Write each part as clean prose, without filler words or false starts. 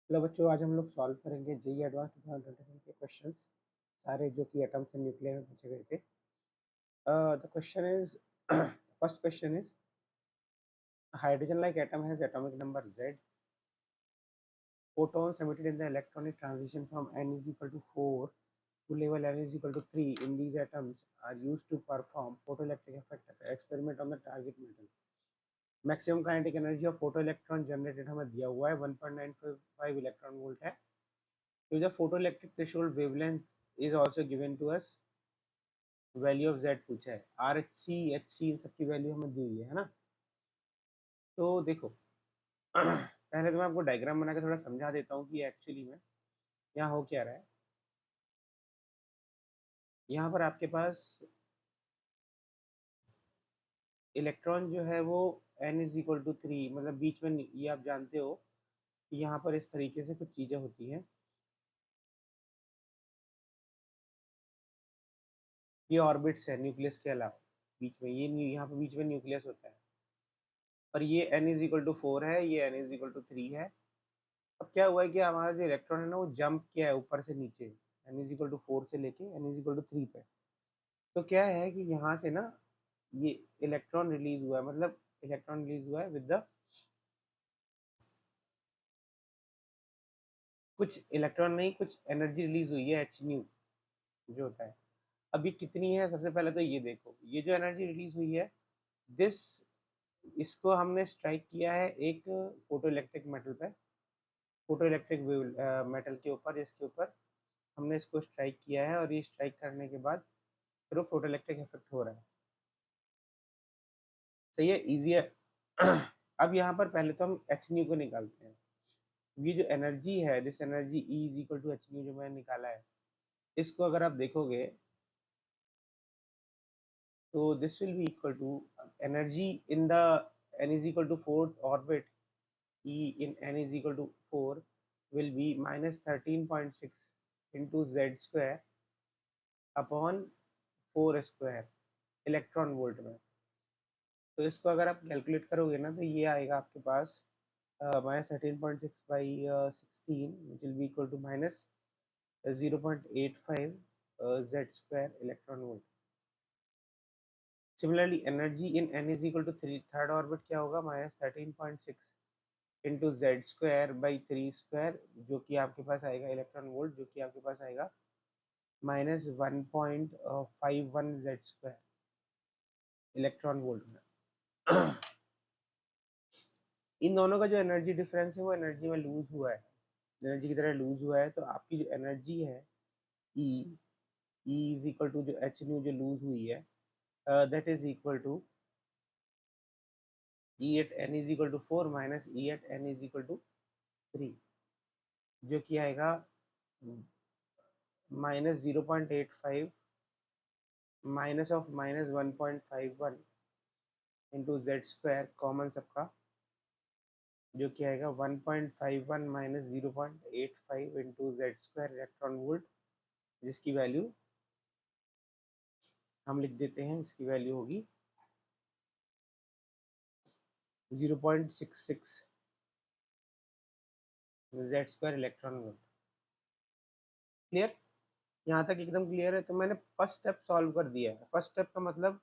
Hello बच्चों, आज हम लोग सॉल्व करेंगे जेई एडवांस 2023 के क्वेश्चंस, सारे जो कि एटम्स एंड न्यूक्लियर में पूछे गए थे। The question is first question is hydrogen like atom has atomic number z. Photons emitted in the electronic transition from n is equal to 4 to level n is equal to 3 in these atoms are used to perform photoelectric effect experiment on the target metal. Maximum kinetic energy of photoelectron generated हमें दिया हुआ है 1.955 electron volt है. तो the photoelectric threshold wavelength is also given to us. Value of Z पूछा है, R H C इन सबकी value हमें दी हुई है ना. तो देखो पहले तो मैं आपको डायग्राम बना के थोड़ा समझा देता हूँ कि एक्चुअली में यहाँ हो क्या रहा है. यहाँ पर आपके पास इलेक्ट्रॉन जो है वो n इज इक्वल टू 3, मतलब बीच में, ये आप जानते हो कि यहाँ पर इस तरीके से कुछ चीजें होती हैं. ये ऑर्बिट्स है न्यूक्लियस के अलावा, बीच में ये यहाँ पर बीच में न्यूक्लियस होता है. और ये n इज इक्वल टू 4 है, ये n इज इक्वल टू 3 है. अब क्या हुआ है कि हमारा जो इलेक्ट्रॉन है ना वो जंप किया है ऊपर से नीचे, n इज इक्वल टू 4 से लेके n इज इक्वल टू 3 पे. तो क्या है कि यहाँ से ना ये इलेक्ट्रॉन रिलीज हुआ है, मतलब इलेक्ट्रॉन रिलीज हुआ है विद द कुछ इलेक्ट्रॉन नहीं, कुछ एनर्जी रिलीज हुई है, एच न्यू जो होता है. अब ये कितनी है, सबसे पहले तो ये देखो, ये जो एनर्जी रिलीज हुई है दिस, इसको हमने स्ट्राइक किया है एक फोटो इलेक्ट्रिक मेटल पे, फोटो इलेक्ट्रिक मेटल के ऊपर, इसके ऊपर हमने इसको स्ट्राइक किया है. और ये स्ट्राइक करने के बाद फिर वो फोटो इलेक्ट्रिक इफेक्ट हो रहा है. सही है, इजी है. अब यहाँ पर पहले तो हम एच न्यू को निकालते हैं. ये जो एनर्जी है, this energy E is equal to h nu जो मैंने निकाला है, इसको अगर आप देखोगे तो this will be equal to energy in the n is equal to fourth orbit, E in n is equal to 4 will be minus 13.6 into z square upon 4 square electron volt में. तो इसको अगर आप कैलकुलेट करोगे ना तो ये आएगा आपके पास minus 13.6 by 16 which will be equal to minus 0.85 z square electron volt. Similarly, energy in n is equal to 3 third orbit क्या होगा, minus 13.6 into z square by 3 square, जो कि आपके पास आएगा इलेक्ट्रॉन वोल्ट, जो कि आपके पास आएगा minus 1.51 z square electron volt में. इन दोनों का जो एनर्जी डिफरेंस है वो एनर्जी में लूज हुआ है, एनर्जी की तरह लूज हुआ है. तो आपकी जो एनर्जी है E, E is equal to जो एच न्यू जो लूज हुई है, that is equal to E at n is equal to 4 minus E at n is equal to 3, जो कि आएगा minus 0.85 minus of minus 1.51 into Z square common सबका, जो कि आएगा 1.51 minus 0.85 into Z square electron volt, जिसकी value हम लिख देते हैं, इसकी वैल्यू होगी 0.66 Z square electron volt. Clear, यहाँ तक एकदम क्लियर है. तो मैंने फर्स्ट स्टेप सॉल्व कर दिया है. फर्स्ट स्टेप का मतलब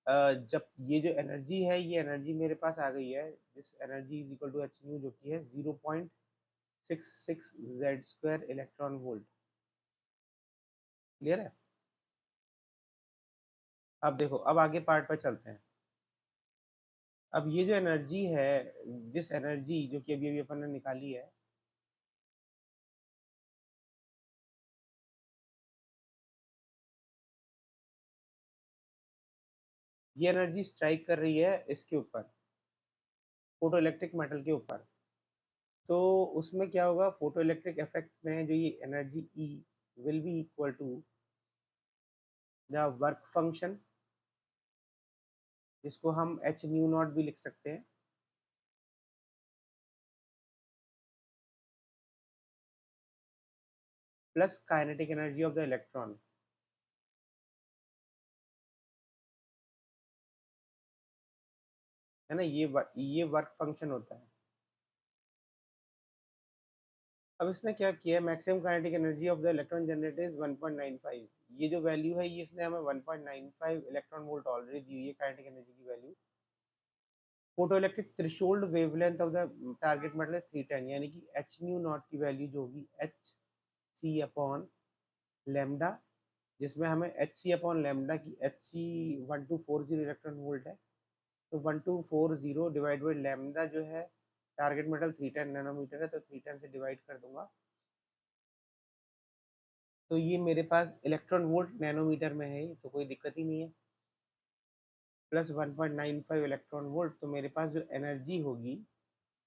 जब ये जो एनर्जी है, ये एनर्जी मेरे पास आ गई है, this energy is equal to h nu, जो कि है 0.66 Z square electron volt. Clear है. अब देखो, अब आगे पार्ट पर चलते हैं. अब ये जो एनर्जी है, जिस एनर्जी जो कि अभी अभी अपन ने निकाली है, ये एनर्जी स्ट्राइक कर रही है इसके ऊपर, फोटो इलेक्ट्रिक मेटल के ऊपर. तो उसमें क्या होगा, फोटो इलेक्ट्रिक इफेक्ट में जो ये energy E will be equal to the work function, जिसको हम एच न्यू नॉट भी लिख सकते हैं, plus kinetic energy of the electron. है ना, ये वर्क फंक्शन होता है. अब इसने क्या किया, maximum kinetic energy of the electron generated is 1.95। ये जो वैल्यू है ये इसने हमें 1.95 इलेक्ट्रॉन वोल्ट ऑलरेडी दी हुई है काइनेटिक एनर्जी की value. Photo electric threshold wavelength of the target metal is 310, यानी कि एच न्यू नॉट की वैल्यू जो होगी एच सी अपॉन लेमडा, जिसमें हमें एच सी अपॉन लेमडा की एच सी 1240 इलेक्ट्रॉन वोल्ट है, तो 1240 डिवाइड बाई लेमडा जो है टारगेट मेटल 310 नैनोमीटर है, तो 310 से डिवाइड कर दूंगा, तो ये मेरे पास इलेक्ट्रॉन वोल्ट नैनोमीटर में है, तो कोई दिक्कत ही नहीं है। प्लस 1.95 इलेक्ट्रॉन वोल्ट, तो मेरे पास जो एनर्जी होगी,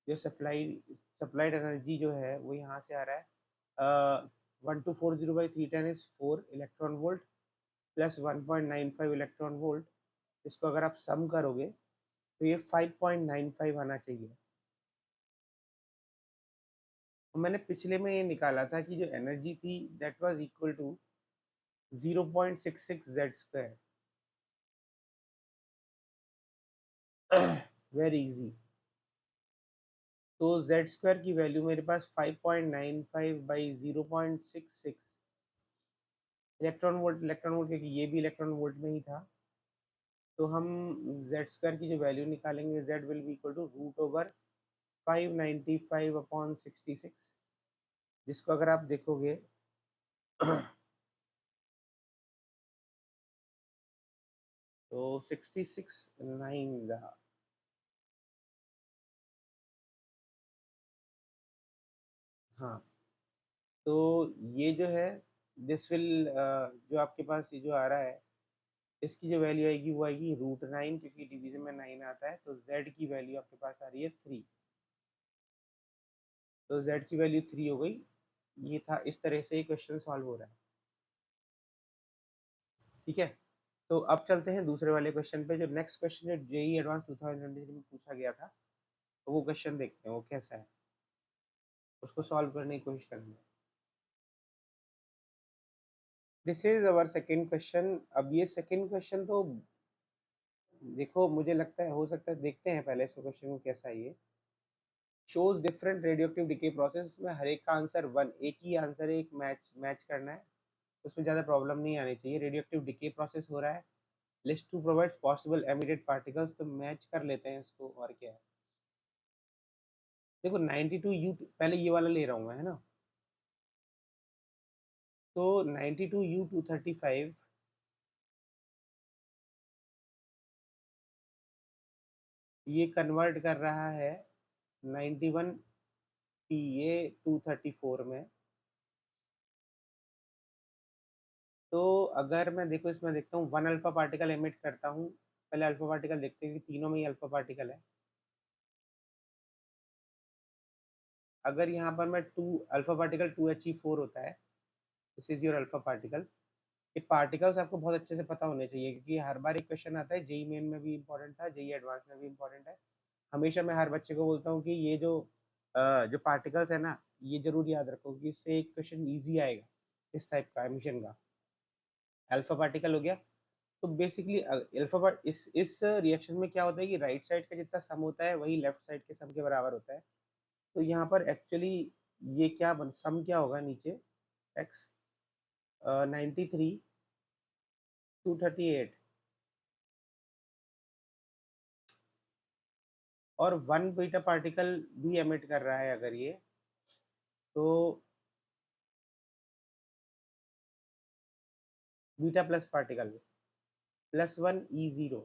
जो सप्लाइड एनर्जी जो है वो यहाँ से आ रहा है 1240/310 is 4 electron volt plus 1.95 electron volt. इसको अगर आप सम करोगे तो ये 5.95 आना चाहिए। तो मैंने पिछले में ये निकाला था कि जो एनर्जी थी that was equal to 0.66 Z square. Very easy. तो जेड स्क्वायर की वैल्यू मेरे पास 5.95 बाई 0.66 इलेक्ट्रॉन वोल्ट क्योंकि ये भी इलेक्ट्रॉन वोल्ट में ही था, तो हम जेड स्क्वायर की जो वैल्यू निकालेंगे Z will be equal to root over 595 upon 66, जिसको अगर आप देखोगे तो 66 9 हाँ, तो ये जो है दिस विल जो आपके पास ये जो आ रहा है इसकी जो वैल्यू आएगी वो आएगी √9, क्योंकि डिवीजन में 9 आता है, तो z की वैल्यू आपके पास आ रही है 3, तो z की वैल्यू 3 हो गई। ये था, इस तरह से क्वेश्चन सॉल्व हो रहा है। ठीक है, तो अब चलते हैं दूसरे वाले क्वेश्चन पे। जो नेक्स्ट क्वेश्चन जो जेई एडवांस 2023 में पूछा गया था, तो वो क्वेश्चन देखते हैं वो कैसा है, उसको सॉल्व करने की कोशिश करेंगे। This is our second question. अब ये सेकेंड क्वेश्चन तो देखो, मुझे लगता है हो सकता है, देखते हैं पहले इस क्वेश्चन को कैसा है। ये shows different radioactive decay process में हर एक का आंसर वन, एक ही आंसर है, एक मैच मैच करना है, उसमें ज़्यादा प्रॉब्लम नहीं आनी चाहिए। रेडियोएक्टिव डिके प्रोसेस हो रहा है, list to provide possible emitted particles, तो मैच कर लेते हैं इसको, और क्या है। देखो 92U पहले ये वाला ले रहा हूँ मैं, है ना, तो 92U235 ये कन्वर्ट कर रहा है 91PA234 में। तो अगर मैं देखो इसमें देखता हूँ 1 अल्फा पार्टिकल एमिट करता हूँ, पहले अल्फा पार्टिकल देखते हैं कि तीनों में ही अल्फा पार्टिकल है। अगर यहाँ पर मैं 2 अल्फा पार्टिकल 2He4 होता है, this is your alpha particle. ये पार्टिकल्स आपको बहुत अच्छे से पता होने चाहिए, क्योंकि हर बार एक क्वेश्चन आता है, जेई मेन में भी इंपॉर्टेंट था, जेई एडवांस में भी इंपॉर्टेंट है। हमेशा मैं हर बच्चे को बोलता हूँ कि ये जो पार्टिकल्स है ना, ये जरूर याद रखो कि इससे एक क्वेश्चन ईजी आएगा इस टाइप का एमिशन का। अल्फा पार्टिकल हो गया, तो बेसिकली अल्फा पार्ट इस रिएक्शन में क्या होता है कि राइट साइड का जितना सम होता है वही लेफ्ट साइड के सम के बराबर होता है। तो यहाँ पर एक्चुअली ये क्या सम क्या होगा नीचे, एक्स 93 238 और 1 बीटा पार्टिकल भी एमिट कर रहा है अगर ये, तो बीटा प्लस पार्टिकल +1 E0।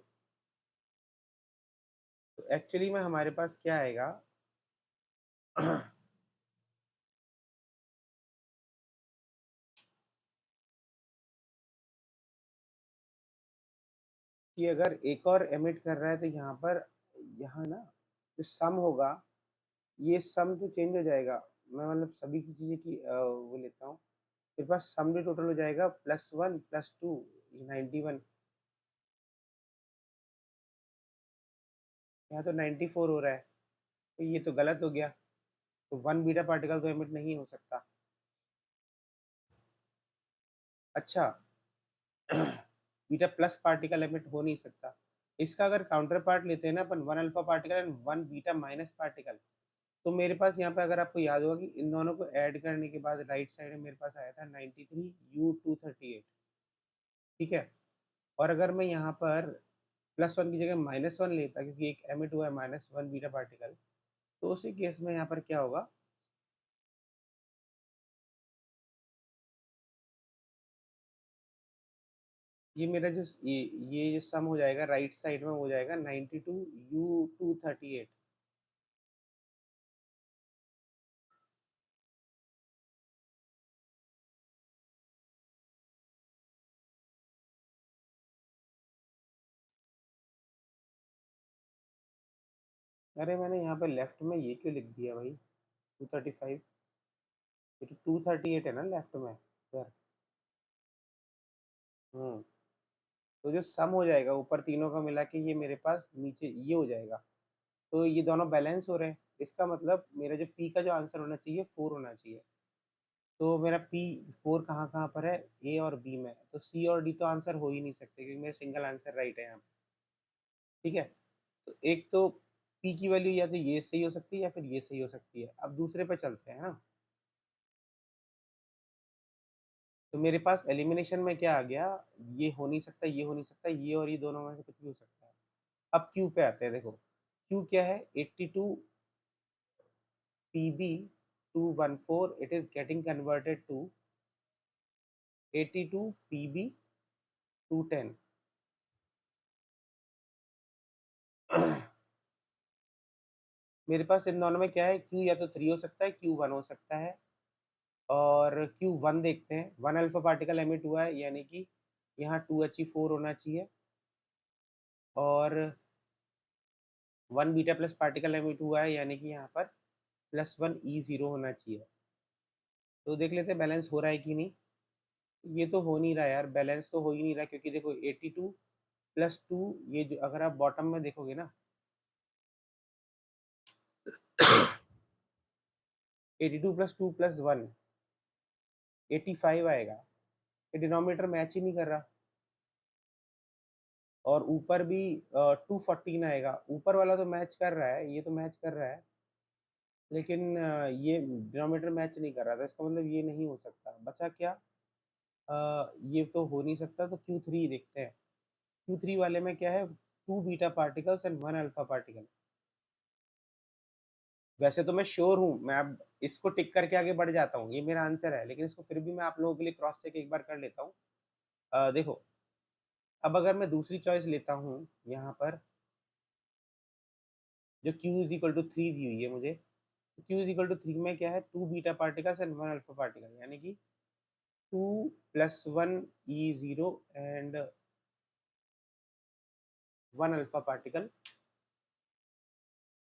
तो एक्चुअली में हमारे पास क्या आएगा कि अगर एक और एमिट कर रहा है तो यहाँ पर, यहाँ ना जो सम होगा, ये सम तो चेंज हो जाएगा। मैं मतलब सभी की चीज़ें की वो लेता हूँ, मेरे पास सम भी टोटल हो जाएगा +1 +2 91। यहाँ तो 94 हो रहा है, तो ये तो गलत हो गया, तो 1 बीटा पार्टिकल तो एमिट नहीं हो सकता। अच्छा बीटा प्लस पार्टिकल एमिट हो नहीं सकता। इसका अगर काउंटर पार्ट लेते हैं ना अपन, 1 alpha particle and 1 beta minus particle, तो मेरे पास यहाँ पे अगर आपको याद होगा कि इन दोनों को ऐड करने के बाद राइट साइड में मेरे पास आया था 93U238, ठीक है। और अगर मैं यहाँ पर +1 की जगह -1 लेता, क्योंकि एक एमिट हुआ है -1 बीटा पार्टिकल, तो उसी केस में यहाँ पर क्या होगा, ये मेरा जो ये जो सम हो जाएगा राइट साइड में हो जाएगा 92U238। अरे मैंने यहाँ पे लेफ्ट में ये क्यों लिख दिया भाई, 235, ये तो 238 है ना लेफ्ट में सर। हम्म। तो जो सम हो जाएगा ऊपर तीनों का मिला के, ये मेरे पास नीचे ये हो जाएगा। तो ये दोनों बैलेंस हो रहे हैं, इसका मतलब मेरा जो पी का जो आंसर होना चाहिए 4 होना चाहिए। तो मेरा पी 4 कहाँ कहाँ पर है, ए और बी में, तो सी और डी तो आंसर हो ही नहीं सकते, क्योंकि मेरा सिंगल आंसर राइट है यहाँ पे, ठीक है। तो एक तो पी की वैल्यू या तो ये सही हो सकती है या फिर ये सही हो सकती है। अब दूसरे पे चलते हैं ना। तो मेरे पास एलिमिनेशन में क्या आ गया, ये हो नहीं सकता, ये हो नहीं सकता, ये और ये दोनों में से कुछ भी हो सकता है। अब क्यू पे आते हैं, देखो क्यू क्या है, 82 PB 214, it is getting converted to 82 PB 210। मेरे पास इन दोनों में क्या है, क्यू या तो 3 हो सकता है, क्यू 1 हो सकता है। और क्यू 1 देखते हैं, 1 अल्फा पार्टिकल एमिट हुआ है, यानी कि यहाँ 2He4 होना चाहिए। और 1 बीटा प्लस पार्टिकल एमिट हुआ है, यानी कि यहाँ पर +1E0 होना चाहिए। तो देख लेते हैं बैलेंस हो रहा है कि नहीं। ये तो हो नहीं रहा यार, बैलेंस तो हो ही नहीं रहा, क्योंकि देखो 82 + 2, ये जो अगर आप बॉटम में देखोगे ना 82 + 2 + 1 85 आएगा। ये डिनोमिनेटर मैच ही नहीं कर रहा। और ऊपर भी 214 आएगा, ऊपर वाला तो मैच कर रहा है, ये तो मैच कर रहा है, लेकिन ये डिनोमिनेटर मैच नहीं कर रहा था, इसका मतलब ये नहीं हो सकता। बचा क्या, ये तो हो नहीं सकता, तो Q3 देखते हैं। Q3 वाले में क्या है, 2 beta particles and 1 alpha particle. वैसे तो मैं श्योर हूँ, मैं अब इसको टिक करके आगे बढ़ जाता हूँ, ये मेरा आंसर है, लेकिन इसको फिर भी मैं आप लोगों के लिए क्रॉस चेक एक बार कर लेता हूँ। देखो, अब अगर मैं दूसरी चॉइस लेता हूँ यहाँ पर, जो Q = 3 दी हुई है मुझे, Q = 3 में क्या है, 2 beta particles and 1 alpha particle, यानी कि 2 + 1E0 एंड 1 अल्फा पार्टिकल।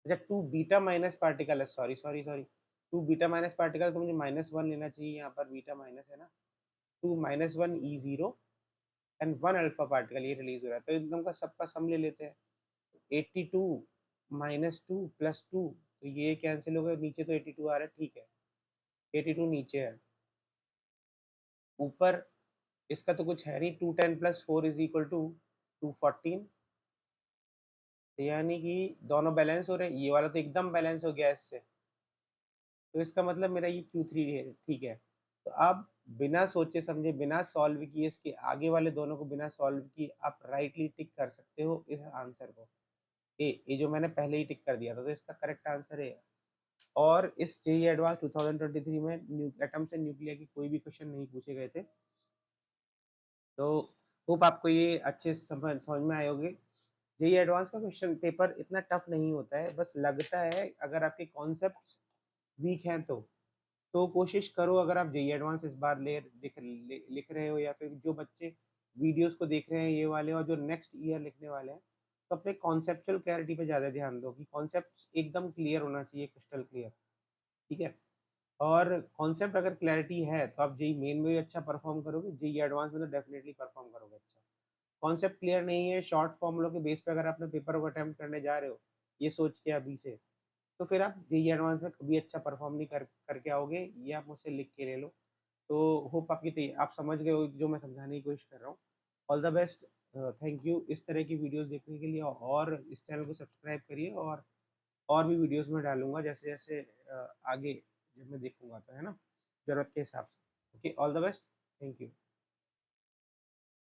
अच्छा, 2 बीटा माइनस पार्टिकल है, sorry sorry sorry, 2 beta minus particle, तो मुझे -1 लेना चाहिए, यहाँ पर बीटा माइनस है ना। 2 -1E0 एंड 1 अल्फा पार्टिकल, ये रिलीज हो रहा है, तो एकदम का सबका सम ले लेते हैं। 82 -2 + 2, तो ये कैंसिल हो गया, नीचे तो 82 आ रहा है, ठीक है, 82 नीचे है। ऊपर इसका तो कुछ है नहीं, 210 + 4 = 214, यानी कि दोनों बैलेंस हो रहे हैं, ये वाला तो एकदम बैलेंस हो गया इससे। तो इसका मतलब मेरा ये Q3 है, ठीक है। तो आप बिना सोचे समझे, बिना सॉल्व किए, इसके आगे वाले दोनों को बिना सॉल्व किए आप राइटली टिक कर सकते हो इस आंसर को। ये जो मैंने पहले ही टिक कर दिया था, तो इसका करेक्ट आंसर है। और इस जेईई एडवांस 2023 में एटम से न्यूक्लियर की कोई भी क्वेश्चन नहीं पूछे गए थे। तो होप आपको ये अच्छे समझ में आए होंगे। जेईई एडवांस का क्वेश्चन पेपर इतना टफ नहीं होता है, बस लगता है अगर आपके कॉन्सेप्ट वीक हैं तो कोशिश करो, अगर आप जेईई एडवांस इस बार लिख रहे हो, या फिर जो बच्चे वीडियोस को देख रहे हैं ये वाले, और जो नेक्स्ट ईयर लिखने वाले हैं, तो अपने कॉन्सेप्चुअल क्लैरिटी पे ज़्यादा ध्यान दो, कि कॉन्सेप्ट एकदम क्लियर होना चाहिए, क्रिस्टल क्लियर, ठीक है। और कॉन्सेप्ट अगर क्लैरिटी है तो आप जेईई मेन में भी अच्छा परफॉर्म करोगे, जेईई एडवांस में तो डेफिनेटली परफॉर्म करोगे अच्छा। कॉन्सेप्ट क्लियर नहीं है, शॉर्ट फॉर्मूलों के बेस पे अगर अपने पेपर को अटेम्प्ट करने जा रहे हो ये सोच के अभी से, तो फिर आप जेईई एडवांस में कभी अच्छा परफॉर्म नहीं करके आओगे, ये आप मुझसे लिख के ले लो। तो होप आप समझ गए हो जो मैं समझाने की कोशिश कर रहा हूँ। All the best, thank you. इस तरह की वीडियोस देखने के लिए और इस चैनल को सब्सक्राइब करिए, और और भी वीडियोस में डालूंगा जैसे जैसे आगे जब मैं देखूंगा तो, है ना, जरूरत के हिसाब से। Okay, all the best, thank you.